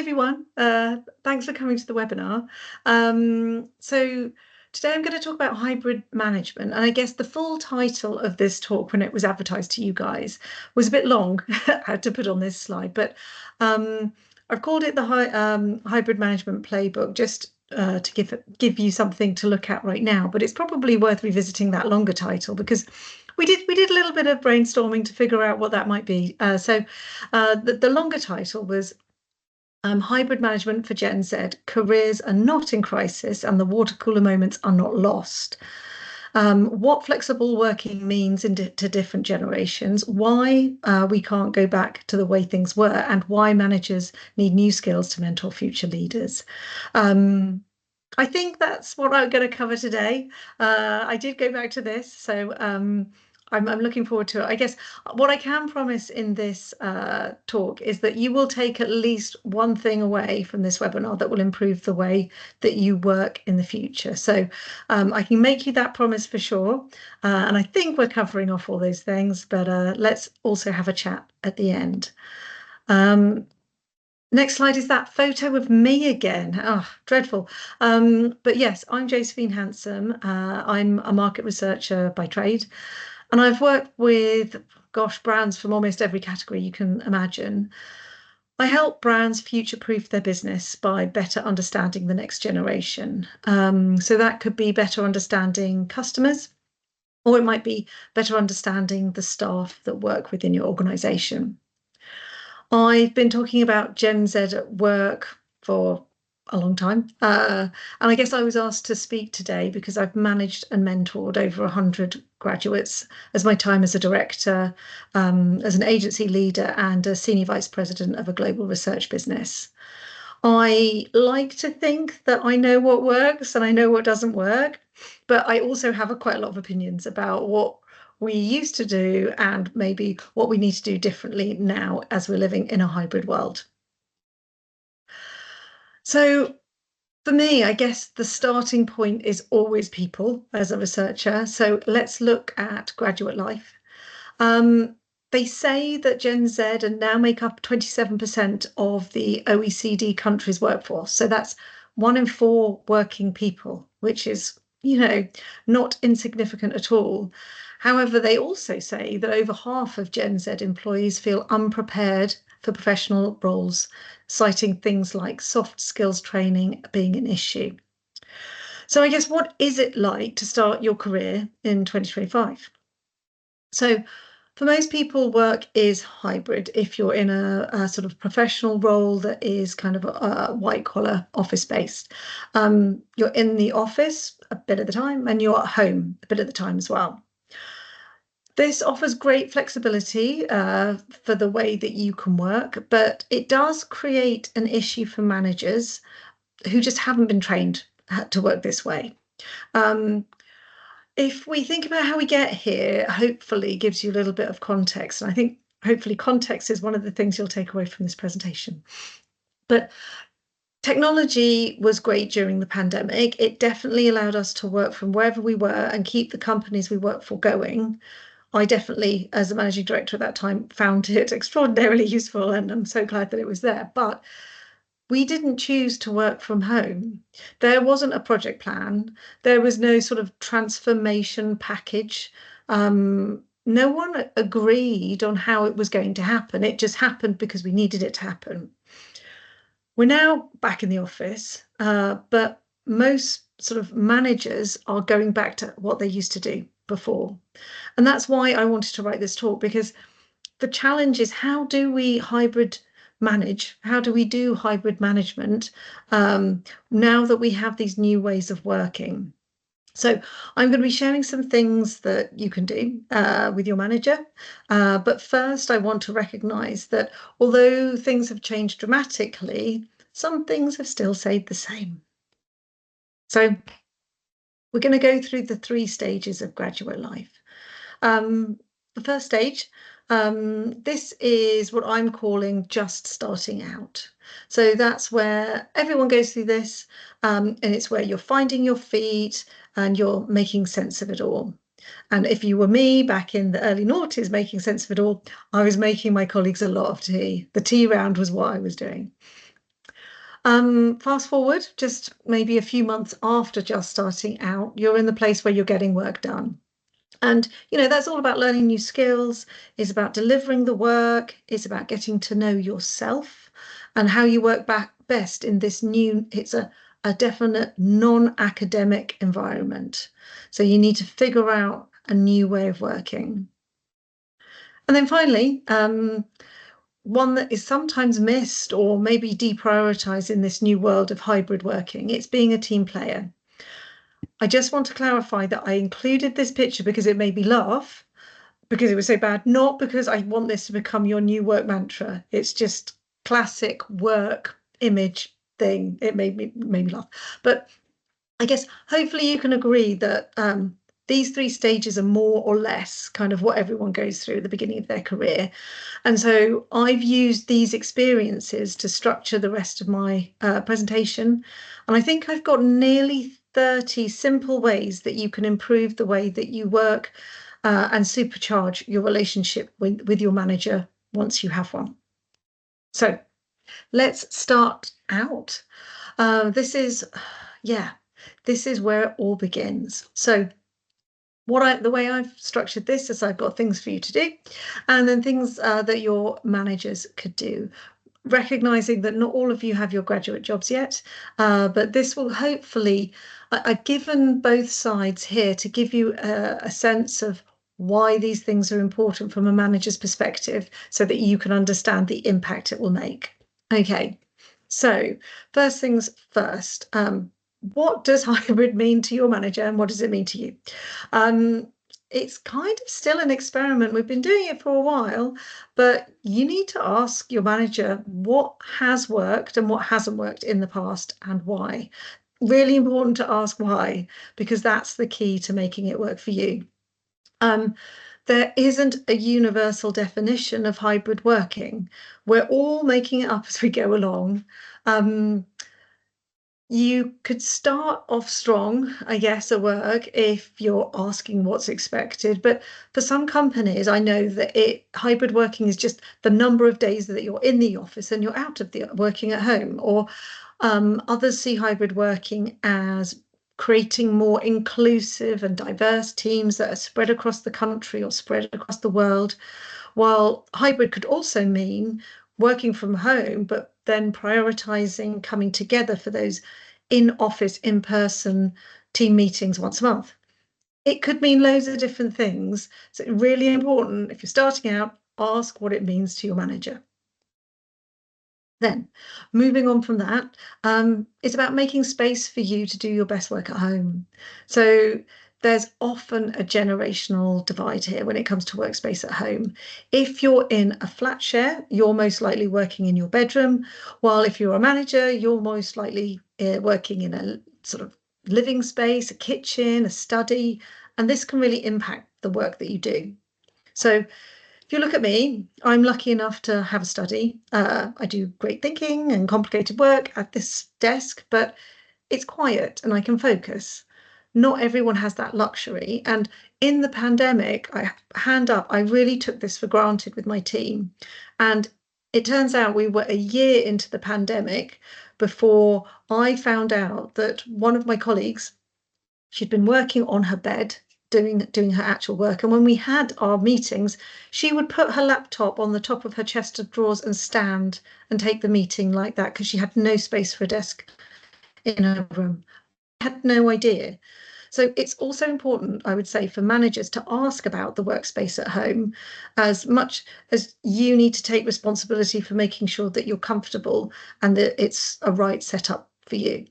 everyone. Thanks for coming to the webinar. So today I'm going to talk about hybrid management, and I guess the full title of this talk when it was advertised to you guys was a bit long. I had to put on this slide, but I've called it the hybrid management playbook just to give you something to look at right now. But it's probably worth revisiting that longer title because we did a little bit of brainstorming to figure out what that might be. The longer title was hybrid management for Gen Z. Careers are not in crisis and the water cooler moments are not lost. What flexible working means to different generations, why we can't go back to the way things were, and why managers need new skills to mentor future leaders. I think that's what I'm going to cover today. I did go back to this, so I'm looking forward to it. I guess what I can promise in this talk is that you will take at least one thing away from this webinar that will improve the way that you work in the future. So I can make you that promise for sure. And I think we're covering off all those things, but let's also have a chat at the end. Next slide is that photo of me again. Oh, dreadful. But yes, I'm Josephine Hansom. I'm a market researcher by trade. And I've worked with, brands from almost every category you can imagine. I help brands future-proof their business by better understanding the next generation. So that could be better understanding customers, or it might be better understanding the staff that work within your organisation. I've been talking about Gen Z at work for a long time. And I guess I was asked to speak today because I've managed and mentored over 100 graduates as my time as a director, as an agency leader and a senior vice president of a global research business. I like to think that I know what works and I know what doesn't work, but I also have quite a lot of opinions about what we used to do and maybe what we need to do differently now as we're living in a hybrid world. So for me, I guess the starting point is always people as a researcher. So let's look at graduate life. They say that Gen Z and now make up 27% of the OECD countries' workforce. So that's 1 in 4 working people, which is, not insignificant at all. However, they also say that over half of Gen Z employees feel unprepared for professional roles, citing things like soft skills training being an issue. So I guess what is it like to start your career in 2025? So for most people, work is hybrid. If you're in a sort of professional role that is kind of a white collar office based, you're in the office a bit of the time and you're at home a bit of the time as well. This offers great flexibility for the way that you can work, but it does create an issue for managers who just haven't been trained to work this way. If we think about how we get here, hopefully gives you a little bit of context. And I think hopefully context is one of the things you'll take away from this presentation. But technology was great during the pandemic. It definitely allowed us to work from wherever we were and keep the companies we work for going. I definitely, as a managing director at that time, found it extraordinarily useful, and I'm so glad that it was there. But we didn't choose to work from home. There wasn't a project plan. There was no sort of transformation package. No one agreed on how it was going to happen. It just happened because we needed it to happen. We're now back in the office, but most sort of managers are going back to what they used to do before. And that's why I wanted to write this talk, because the challenge is, how do we hybrid manage? How do we do hybrid management now that we have these new ways of working? So I'm going to be sharing some things that you can do with your manager. But first, I want to recognise that although things have changed dramatically, some things have still stayed the same. So we're going to go through the 3 stages of graduate life. The first stage, this is what I'm calling just starting out. So that's where everyone goes through this, and it's where you're finding your feet and you're making sense of it all. And if you were me back in the early noughties making sense of it all, I was making my colleagues a lot of tea. The tea round was what I was doing. Fast forward just maybe a few months after just starting out, you're in the place where you're getting work done. And, that's all about learning new skills, it's about delivering the work, it's about getting to know yourself and how you work back best in this new, it's a definite non-academic environment. So you need to figure out a new way of working. And then finally, one that is sometimes missed or maybe deprioritized in this new world of hybrid working, it's being a team player. I just want to clarify that I included this picture because it made me laugh, because it was so bad, not because I want this to become your new work mantra. It's just classic work image thing. It made me laugh. But I guess hopefully you can agree that these three stages are more or less kind of what everyone goes through at the beginning of their career. And so I've used these experiences to structure the rest of my presentation. And I think I've got nearly 30 simple ways that you can improve the way that you work and supercharge your relationship with your manager once you have one. So let's start out. This is where it all begins. So the way I've structured this is I've got things for you to do, and then things that your managers could do. Recognizing that not all of you have your graduate jobs yet, but this will hopefully, I've given both sides here to give you a sense of why these things are important from a manager's perspective so that you can understand the impact it will make. Okay, so first things first, what does hybrid mean to your manager and what does it mean to you? It's kind of still an experiment. We've been doing it for a while, but you need to ask your manager what has worked and what hasn't worked in the past and why. Really important to ask why, because that's the key to making it work for you. There isn't a universal definition of hybrid working. We're all making it up as we go along. You could start off strong, I guess, at work if you're asking what's expected. But for some companies, I know that hybrid working is just the number of days that you're in the office and you're out of the working at home. Or others see hybrid working as creating more inclusive and diverse teams that are spread across the country or spread across the world. While hybrid could also mean working from home, but then prioritizing coming together for those in-office, in-person team meetings once a month. It could mean loads of different things. So it's really important, if you're starting out, ask what it means to your manager. Then, moving on from that, it's about making space for you to do your best work at home. So there's often a generational divide here when it comes to workspace at home. If you're in a flat share, you're most likely working in your bedroom, while if you're a manager, you're most likely working in a sort of living space, a kitchen, a study, and this can really impact the work that you do. So if you look at me, I'm lucky enough to have a study. I do great thinking and complicated work at this desk, but it's quiet and I can focus. Not everyone has that luxury. And in the pandemic, I really took this for granted with my team. And it turns out we were a year into the pandemic before I found out that one of my colleagues, she'd been working on her bed doing her actual work. And when we had our meetings, she would put her laptop on the top of her chest of drawers and stand and take the meeting like that because she had no space for a desk in her room. I had no idea. So it's also important, I would say, for managers to ask about the workspace at home as much as you need to take responsibility for making sure that you're comfortable and that it's a right setup for you.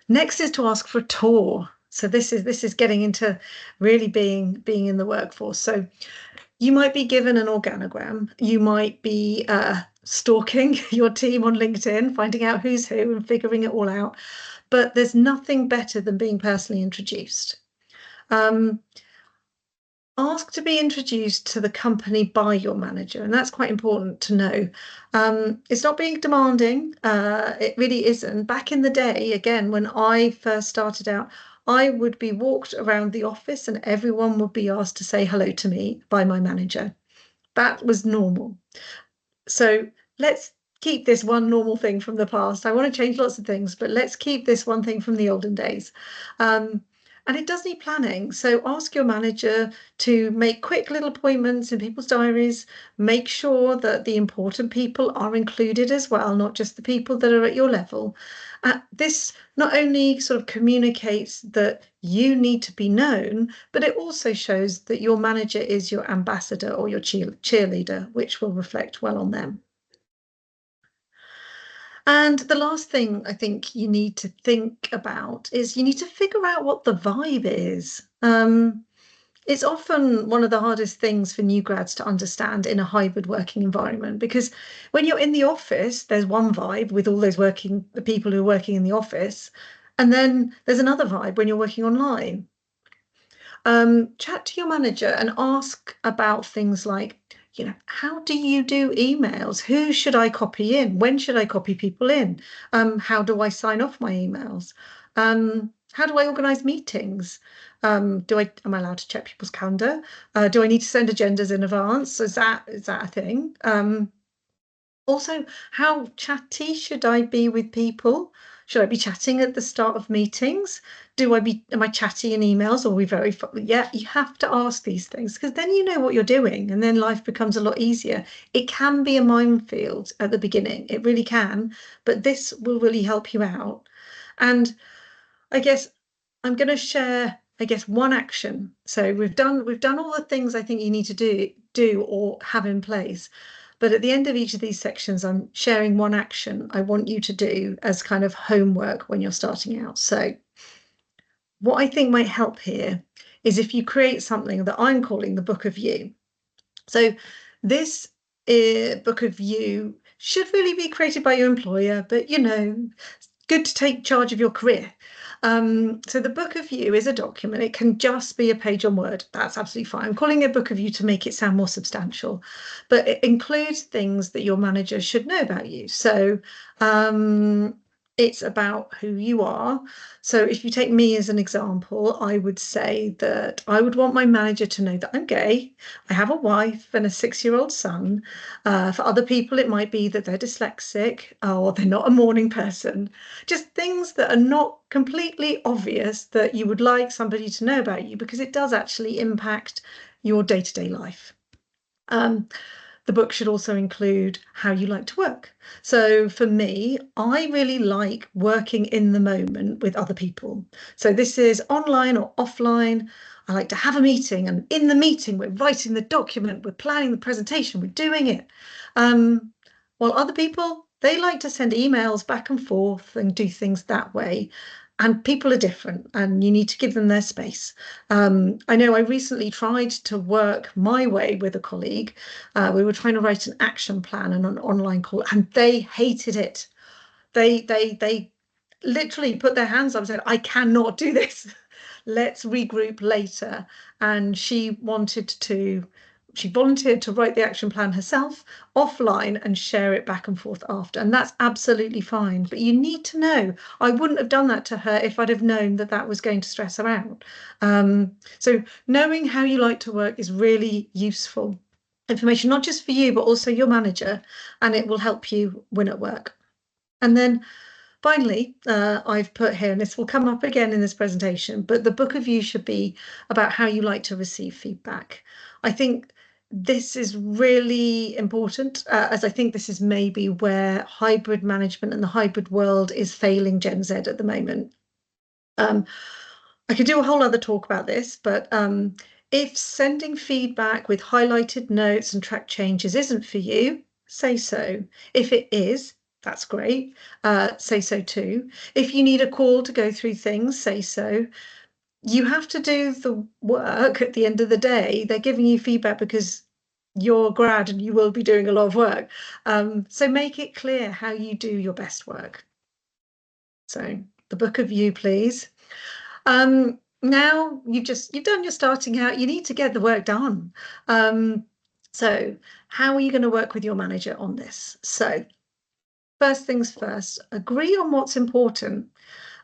Next is to ask for a tour. So this is getting into really being in the workforce. So you might be given an organogram. You might be stalking your team on LinkedIn, finding out who's who and figuring it all out. But there's nothing better than being personally introduced. Ask to be introduced to the company by your manager, and that's quite important to know. It's not being demanding, it really isn't. Back in the day, again, when I first started out, I would be walked around the office and everyone would be asked to say hello to me by my manager. That was normal. So let's keep this one normal thing from the past. I want to change lots of things, but let's keep this one thing from the olden days. And it does need planning. So ask your manager to make quick little appointments in people's diaries. Make sure that the important people are included as well, not just the people that are at your level. This not only sort of communicates that you need to be known, but it also shows that your manager is your ambassador or your cheerleader, which will reflect well on them. And the last thing I think you need to think about is you need to figure out what the vibe is. It's often one of the hardest things for new grads to understand in a hybrid working environment, because when you're in the office, there's one vibe with all those the people who are working in the office, and then there's another vibe when you're working online. Chat to your manager and ask about things like, how do you do emails? Who should I copy in? When should I copy people in? How do I sign off my emails? How do I organize meetings? Am I allowed to check people's calendar? Do I need to send agendas in advance? Is that a thing? Also, how chatty should I be with people? Should I be chatting at the start of meetings? Am I chatty in emails, or are we very, yeah, you have to ask these things, because then you know what you're doing and then life becomes a lot easier. It can be a minefield at the beginning, it really can, but this will really help you out. And I guess I'm going to share, one action. So we've done all the things I think you need to do or have in place. But at the end of each of these sections, I'm sharing one action I want you to do as kind of homework when you're starting out. So what I think might help here is if you create something that I'm calling the Book of You. So this Book of You should really be created by your employer, but it's good to take charge of your career. So the Book of You is a document. It can just be a page on Word. That's absolutely fine. I'm calling it Book of You to make it sound more substantial, but it includes things that your manager should know about you. So it's about who you are. So if you take me as an example, I would say that I would want my manager to know that I'm gay. I have a wife and a 6-year-old son. For other people, it might be that they're dyslexic or they're not a morning person. Just things that are not completely obvious that you would like somebody to know about you, because it does actually impact your day-to-day life. The book should also include how you like to work. So for me, I really like working in the moment with other people. So this is online or offline. I like to have a meeting, and in the meeting, we're writing the document, we're planning the presentation, we're doing it. While other people, they like to send emails back and forth and do things that way. And people are different, and you need to give them their space. I know I recently tried to work my way with a colleague. We were trying to write an action plan and an online call, and they hated it. They literally put their hands up and said, I cannot do this. Let's regroup later. And she volunteered to write the action plan herself offline and share it back and forth after. And that's absolutely fine. But you need to know, I wouldn't have done that to her if I'd have known that that was going to stress her out. So knowing how you like to work is really useful information, not just for you, but also your manager, and it will help you win at work. And then finally, I've put here, and this will come up again in this presentation, but the Book of You should be about how you like to receive feedback. I think this is really important, as I think this is maybe where hybrid management and the hybrid world is failing Gen Z at the moment. I could do a whole other talk about this, but if sending feedback with highlighted notes and track changes isn't for you, say so. If it is, that's great. Say so too. If you need a call to go through things, say so. You have to do the work at the end of the day. They're giving you feedback because you're a grad and you will be doing a lot of work. So make it clear how you do your best work. So the Book of You, please. Now you've done your starting out, you need to get the work done. So how are you going to work with your manager on this? So first things first, agree on what's important.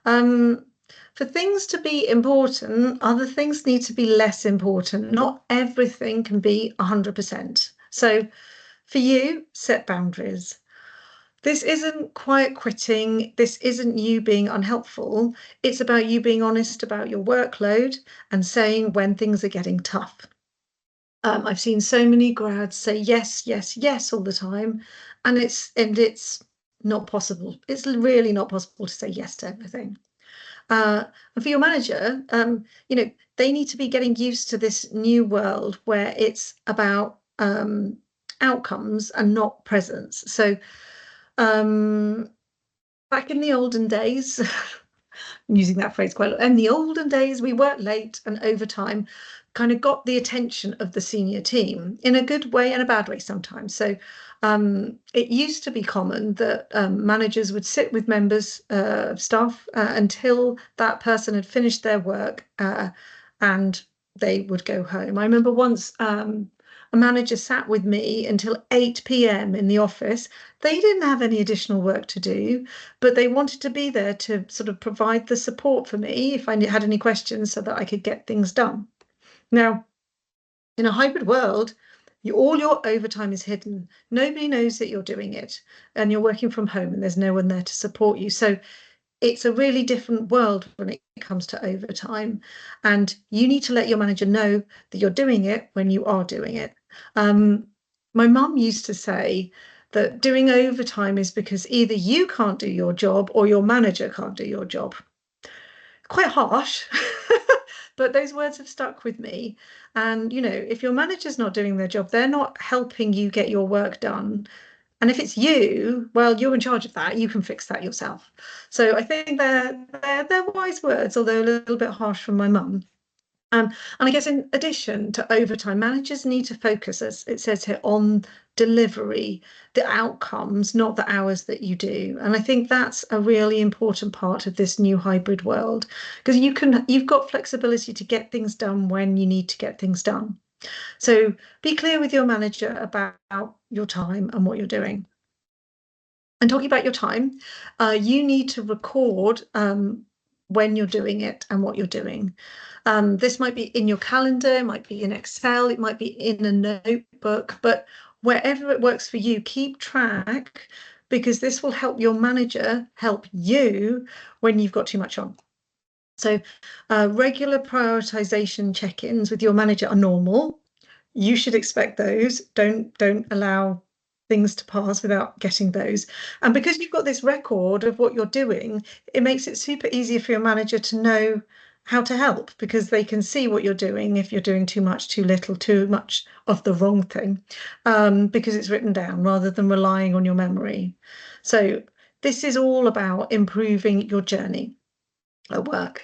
For things to be important, other things need to be less important. Not everything can be 100%. So for you, set boundaries. This isn't quiet quitting. This isn't you being unhelpful. It's about you being honest about your workload and saying when things are getting tough. I've seen so many grads say yes, yes, yes all the time, and it's not possible. It's really not possible to say yes to everything. And for your manager, they need to be getting used to this new world where it's about outcomes and not presence. So back in the olden days, I'm using that phrase quite a lot. In the olden days, we worked late and overtime kind of got the attention of the senior team in a good way and a bad way sometimes. So it used to be common that managers would sit with members of staff until that person had finished their work and they would go home. I remember once a manager sat with me until 8 p.m. in the office. They didn't have any additional work to do, but they wanted to be there to sort of provide the support for me if I had any questions so that I could get things done. Now, in a hybrid world, all your overtime is hidden. Nobody knows that you're doing it, and you're working from home and there's no one there to support you. So it's a really different world when it comes to overtime. And you need to let your manager know that you're doing it when you are doing it. My mum used to say that doing overtime is because either you can't do your job or your manager can't do your job. Quite harsh, but those words have stuck with me. And, if your manager's not doing their job, they're not helping you get your work done. And if it's you, well, you're in charge of that. You can fix that yourself. So I think they're wise words, although a little bit harsh from my mum. And I guess in addition to overtime, managers need to focus, as it says here, on delivery, the outcomes, not the hours that you do. And I think that's a really important part of this new hybrid world, because you've got flexibility to get things done when you need to get things done. So be clear with your manager about your time and what you're doing. And talking about your time, you need to record when you're doing it and what you're doing. This might be in your calendar, it might be in Excel, it might be in a notebook, but wherever it works for you, keep track, because this will help your manager help you when you've got too much on. So regular prioritization check-ins with your manager are normal. You should expect those. Don't allow things to pass without getting those. And because you've got this record of what you're doing, it makes it super easy for your manager to know how to help, because they can see what you're doing, if you're doing too much, too little, too much of the wrong thing, because it's written down rather than relying on your memory. So this is all about improving your journey at work.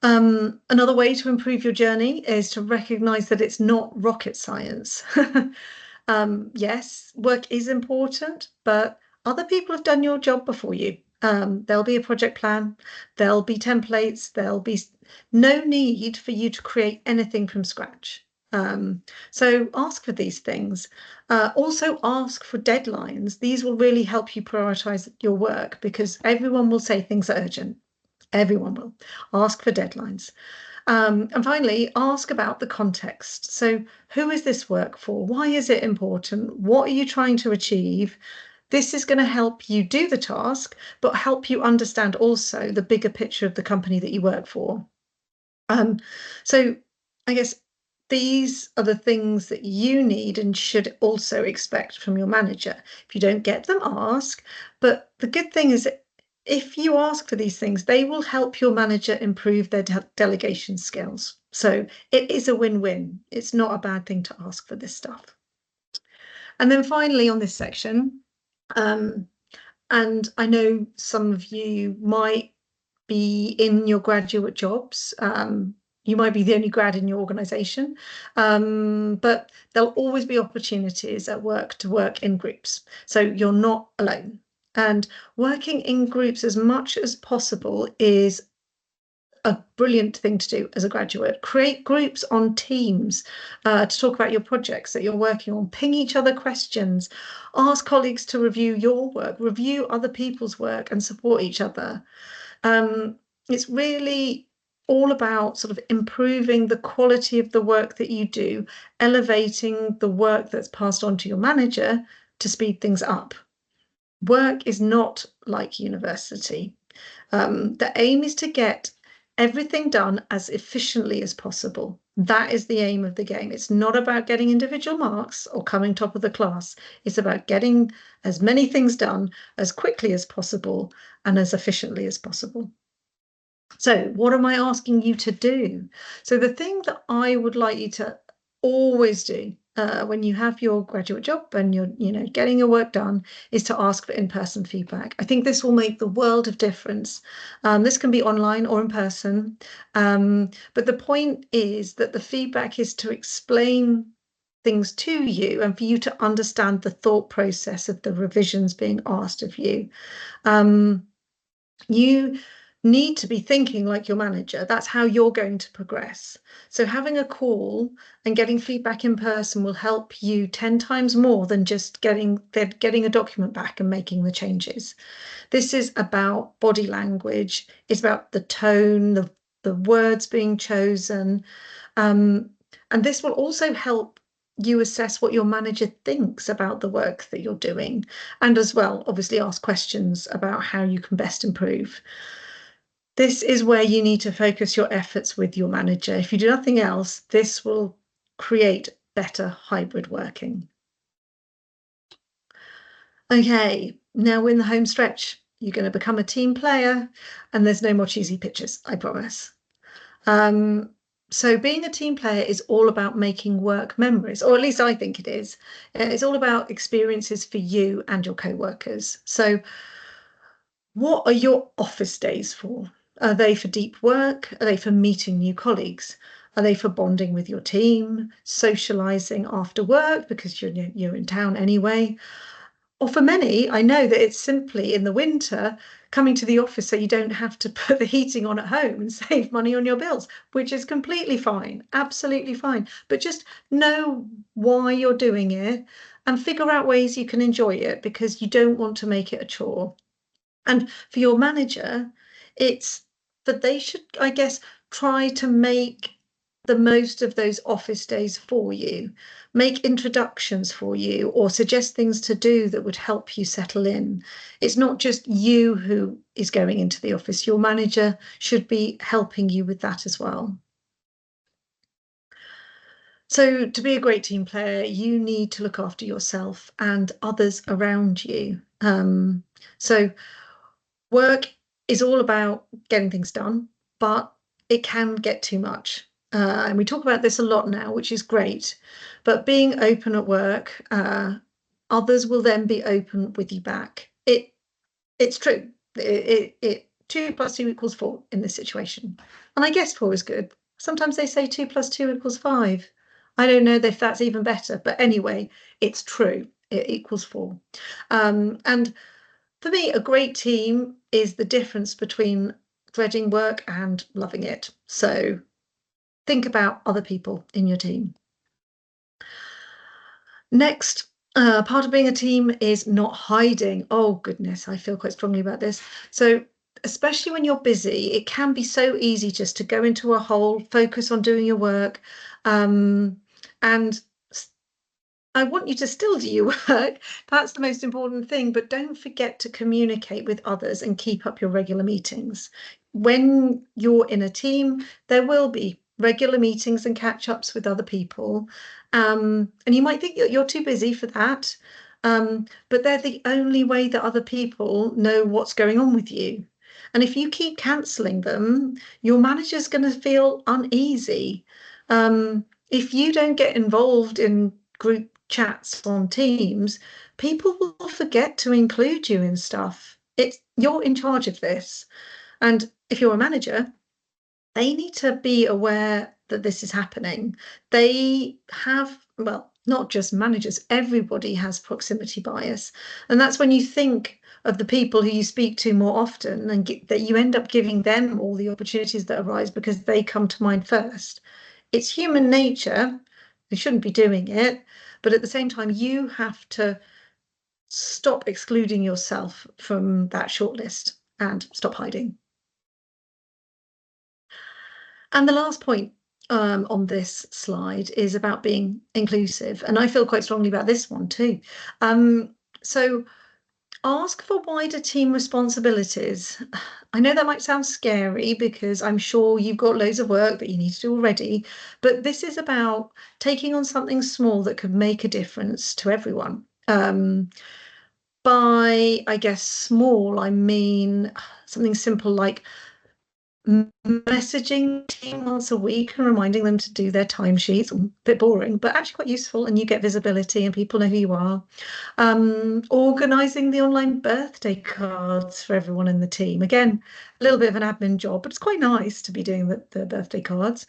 Another way to improve your journey is to recognize that it's not rocket science. Yes, work is important, but other people have done your job before you. There'll be a project plan, there'll be templates, there'll be no need for you to create anything from scratch. So ask for these things. Also ask for deadlines. These will really help you prioritize your work, because everyone will say things are urgent. Everyone will. Ask for deadlines. And finally, ask about the context. So who is this work for? Why is it important? What are you trying to achieve? This is going to help you do the task, but help you understand also the bigger picture of the company that you work for. So I guess these are the things that you need and should also expect from your manager. If you don't get them, ask. But the good thing is, if you ask for these things, they will help your manager improve their delegation skills. So it is a win-win. It's not a bad thing to ask for this stuff. And then finally on this section, and I know some of you might be in your graduate jobs. You might be the only grad in your organisation, but there'll always be opportunities at work to work in groups. So you're not alone. And working in groups as much as possible is a brilliant thing to do as a graduate. Create groups on Teams to talk about your projects that you're working on. Ping each other questions. Ask colleagues to review your work. Review other people's work and support each other. It's really all about sort of improving the quality of the work that you do, elevating the work that's passed on to your manager, to speed things up. Work is not like university. The aim is to get everything done as efficiently as possible. That is the aim of the game. It's not about getting individual marks or coming top of the class. It's about getting as many things done as quickly as possible and as efficiently as possible. So what am I asking you to do? So the thing that I would like you to always do when you have your graduate job and you're getting your work done is to ask for in-person feedback. I think this will make the world of difference. This can be online or in person, but the point is that the feedback is to explain things to you and for you to understand the thought process of the revisions being asked of you. You need to be thinking like your manager. That's how you're going to progress. So having a call and getting feedback in person will help you 10 times more than just getting a document back and making the changes. This is about body language. It's about the tone, the words being chosen. And this will also help you assess what your manager thinks about the work that you're doing, and as well, obviously, ask questions about how you can best improve. This is where you need to focus your efforts with your manager. If you do nothing else, this will create better hybrid working. Okay, now we're in the home stretch. You're going to become a team player, and there's no more cheesy pictures, I promise. So being a team player is all about making work memories, or at least I think it is. It's all about experiences for you and your co-workers. So what are your office days for? Are they for deep work? Are they for meeting new colleagues? Are they for bonding with your team, socializing after work because you're in town anyway? Or for many, I know that it's simply in the winter coming to the office so you don't have to put the heating on at home and save money on your bills, which is completely fine, absolutely fine. But just know why you're doing it and figure out ways you can enjoy it because you don't want to make it a chore. And for your manager, it's that they should, I guess, try to make the most of those office days for you, make introductions for you, or suggest things to do that would help you settle in. It's not just you who is going into the office. Your manager should be helping you with that as well. So to be a great team player, you need to look after yourself and others around you. So work is all about getting things done, but it can get too much. And we talk about this a lot now, which is great. But being open at work, others will then be open with you back. It's true. 2 + 2 = 4 in this situation. And I guess 4 is good. Sometimes they say 2 + 2 = 5. I don't know if that's even better, but anyway, it's true. It equals 4. And for me, a great team is the difference between dreading work and loving it. So think about other people in your team. Next, part of being a team is not hiding. Oh, goodness, I feel quite strongly about this. So especially when you're busy, it can be so easy just to go into a hole, focus on doing your work, and I want you to still do your work. That's the most important thing. But don't forget to communicate with others and keep up your regular meetings. When you're in a team, there will be regular meetings and catch-ups with other people. And you might think that you're too busy for that. But they're the only way that other people know what's going on with you. And if you keep cancelling them, your manager's going to feel uneasy. If you don't get involved in group chats on Teams, people will forget to include you in stuff. You're in charge of this. And if you're a manager, they need to be aware that this is happening. They have, well, not just managers, everybody has proximity bias. And that's when you think of the people who you speak to more often and that you end up giving them all the opportunities that arise because they come to mind first. It's human nature. They shouldn't be doing it. But at the same time, you have to stop excluding yourself from that shortlist and stop hiding. And the last point on this slide is about being inclusive, and I feel quite strongly about this one too. So ask for wider team responsibilities. I know that might sound scary because I'm sure you've got loads of work that you need to do already, but this is about taking on something small that could make a difference to everyone. By, I guess, small, I mean something simple like messaging team once a week and reminding them to do their timesheets. A bit boring, but actually quite useful, and you get visibility and people know who you are. Organising the online birthday cards for everyone in the team. Again, a little bit of an admin job, but it's quite nice to be doing the birthday cards.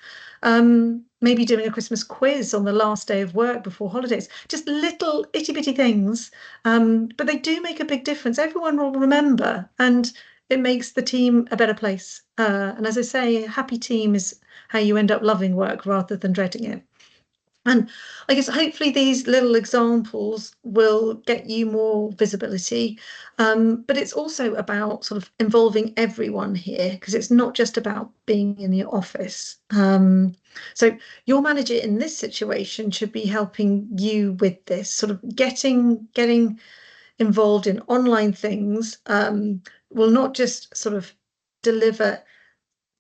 Maybe doing a Christmas quiz on the last day of work before holidays. Just little itty bitty things, but they do make a big difference. Everyone will remember, and it makes the team a better place. And as I say, a happy team is how you end up loving work rather than dreading it. And I guess hopefully these little examples will get you more visibility. But it's also about sort of involving everyone here, because it's not just about being in the office. So your manager in this situation should be helping you with this, sort of getting involved in online things, will not just sort of deliver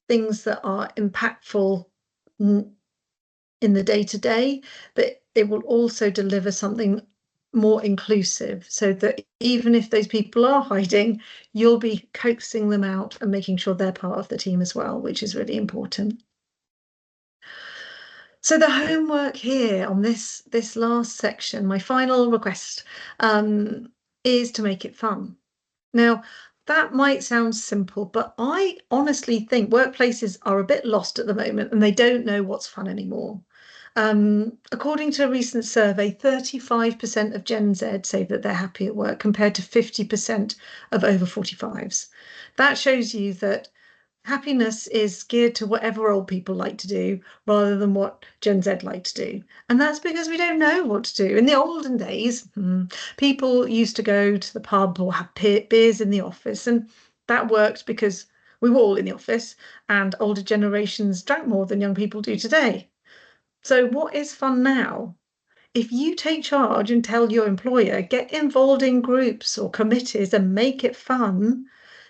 things that are impactful in the day to day, but it will also deliver something more inclusive, so that even if those people are hiding, you'll be coaxing them out and making sure they're part of the team as well, which is really important. So the homework here on this last section, my final request, is to make it fun. Now, that might sound simple, but I honestly think workplaces are a bit lost at the moment and they don't know what's fun anymore. According to a recent survey, 35% of Gen Z say that they're happy at work compared to 50% of over 45s. That shows you that happiness is geared to whatever old people like to do rather than what Gen Z like to do. And that's because we don't know what to do. In the olden days, people used to go to the pub or have beers in the office, and that worked because we were all in the office and older generations drank more than young people do today. So what is fun now? If you take charge and tell your employer, get involved in groups or committees and make it fun,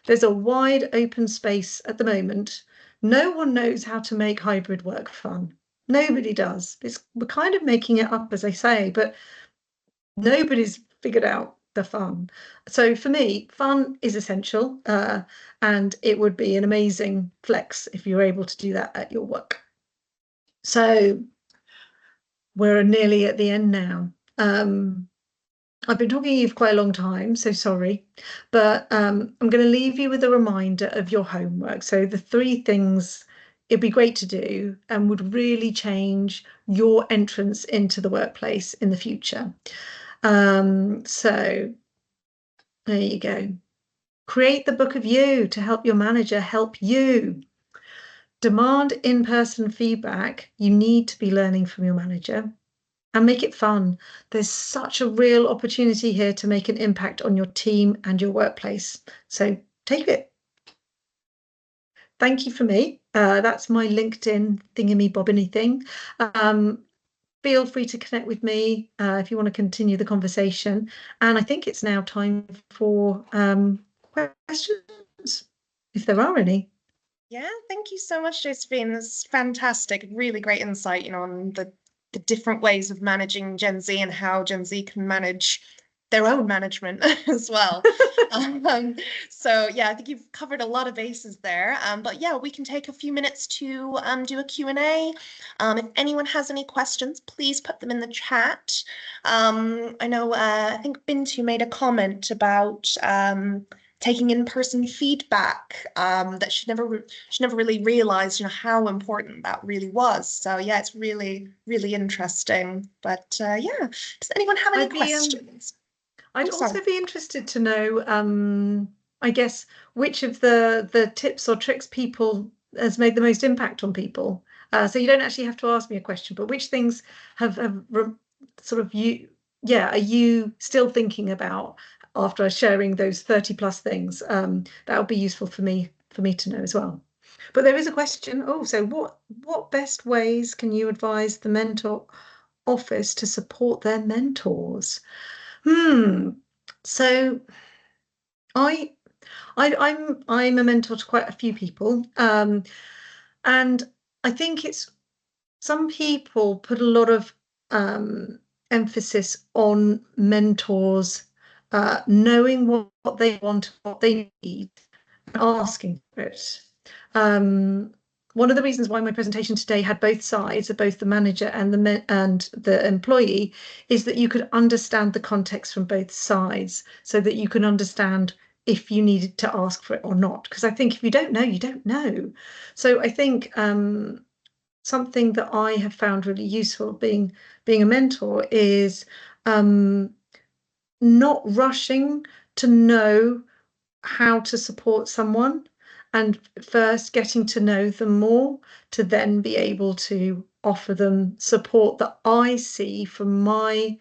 there's a wide open space at the moment. No one knows how to make hybrid work fun. Nobody does. We're kind of making it up, as I say, but nobody's figured out the fun. So for me, fun is essential, and it would be an amazing flex if you're able to do that at your work. So we're nearly at the end now. I've been talking to you for quite a long time, so sorry, but I'm going to leave you with a reminder of your homework. So the 3 things it'd be great to do and would really change your entrance into the workplace in the future. So there you go. Create the book of you to help your manager help you. Demand in-person feedback. You need to be learning from your manager. And make it fun. There's such a real opportunity here to make an impact on your team and your workplace. So take it. Thank you for me. That's my LinkedIn thingamy-bobbiny thing. Feel free to connect with me if you want to continue the conversation. And I think it's now time for questions, if there are any. Yeah, thank you so much, Josephine. That's fantastic. Really great insight, on the different ways of managing Gen Z and how Gen Z can manage their own management as well. So yeah, I think you've covered a lot of bases there. But yeah, we can take a few minutes to do a Q&A. If anyone has any questions, please put them in the chat. I know, I think Bintu made a comment about taking in-person feedback, that she never really realized, how important that really was. So yeah, it's really, really interesting. But yeah, does anyone have any questions? I'd also be interested to know, I guess, which of the tips or tricks people has made the most impact on people. So you don't actually have to ask me a question, but which things have sort of are you still thinking about after sharing those 30+ things? That would be useful for me to know as well. But there is a question. Oh, so what best ways can you advise the mentor office to support their mentors? So I, I'm a mentor to quite a few people, and I think it's some people put a lot of emphasis on mentors knowing what they want, what they need, and asking for it. Um, One of the reasons why my presentation today had both sides, of both the manager and the employee, is that you could understand the context from both sides, so that you can understand if you needed to ask for it or not. Because I think if you don't know, you don't know. So I think something that I have found really useful being a mentor is not rushing to know how to support someone, and first getting to know them more to then be able to offer them support that I see from my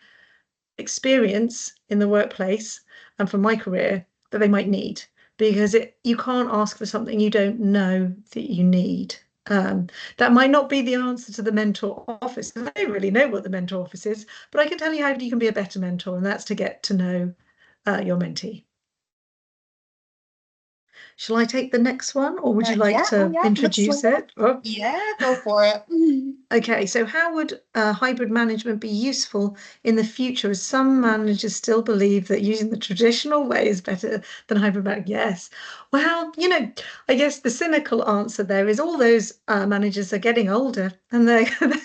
experience in the workplace and from my career that they might need, because you can't ask for something you don't know that you need. That might not be the answer to the mentor office, because I don't really know what the mentor office is, but I can tell you how you can be a better mentor, and that's to get to know your mentee. Shall I take the next one, or would you like to introduce it? Oh. Yeah, go for it. Okay, so how would hybrid management be useful in the future, as some managers still believe that using the traditional way is better than hybrid management? Yes. Well, I guess the cynical answer there is all those managers are getting older, and they're gonna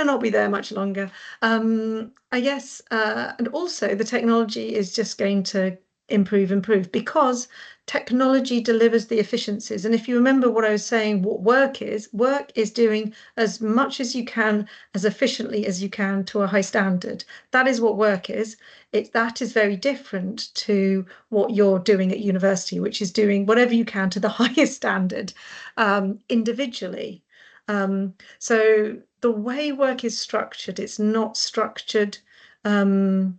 not be there much longer. I guess, and also the technology is just going to improve, because technology delivers the efficiencies. And if you remember what I was saying, what work is doing as much as you can, as efficiently as you can, to a high standard. That is what work is. That is very different to what you're doing at university, which is doing whatever you can to the highest standard, individually. So the way work is structured, it's not structured to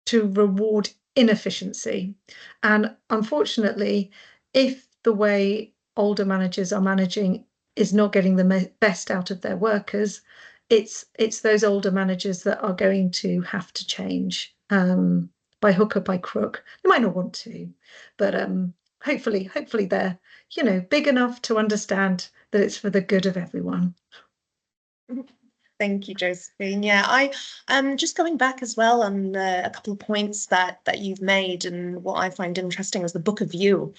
reward inefficiency. And unfortunately, if the way older managers are managing is not getting the best out of their workers, it's those older managers that are going to have to change, by hook or by crook. They might not want to, but hopefully they're big enough to understand that it's for the good of everyone. Thank you, Josephine. Yeah, I just going back as well on a couple of points that you've made, and what I find interesting is the book of you.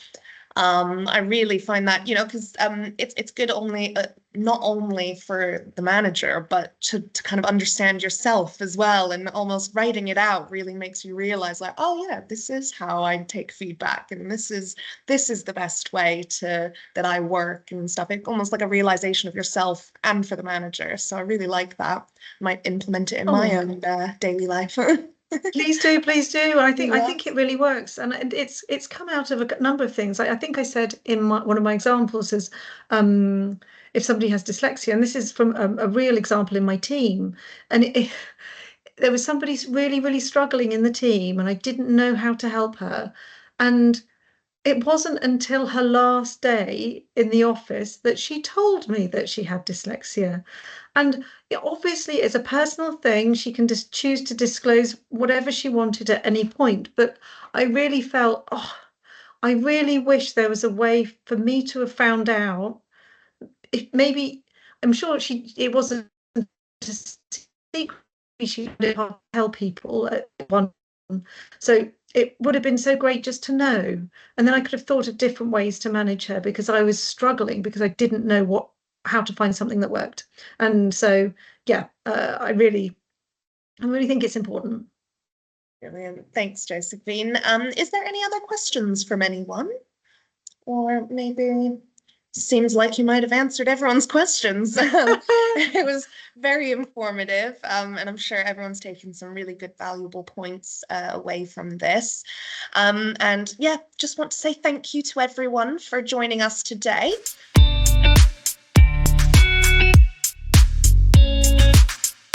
I really find that, because it's good only not only for the manager, but to kind of understand yourself as well, and almost writing it out really makes you realize, like, oh yeah, this is how I take feedback, and this is the best way that I work and stuff. It's almost like a realization of yourself and for the manager. So I really like that. Might implement it in my own daily life. Please do, please do. I think it really works, and it's come out of a number of things. I think I said in one of my examples is, if somebody has dyslexia, and this is from a real example in my team, and there was somebody really struggling in the team, and I didn't know how to help her, and it wasn't until her last day in the office that she told me that she had dyslexia. And obviously, it's a personal thing. She can just choose to disclose whatever she wanted at any point. But I really felt, oh, I really wish there was a way for me to have found out. If maybe, I'm sure it wasn't a secret. She did tell people at one. So it would have been so great just to know. And then I could have thought of different ways to manage her, because I was struggling, because I didn't know how to find something that worked. And so, yeah, I really think it's important. Brilliant. Thanks, Josephine. Is there any other questions from anyone? Or maybe seems like you might have answered everyone's questions. It was very informative, and I'm sure everyone's taken some really good, valuable points away from this. And yeah, just want to say thank you to everyone for joining us today.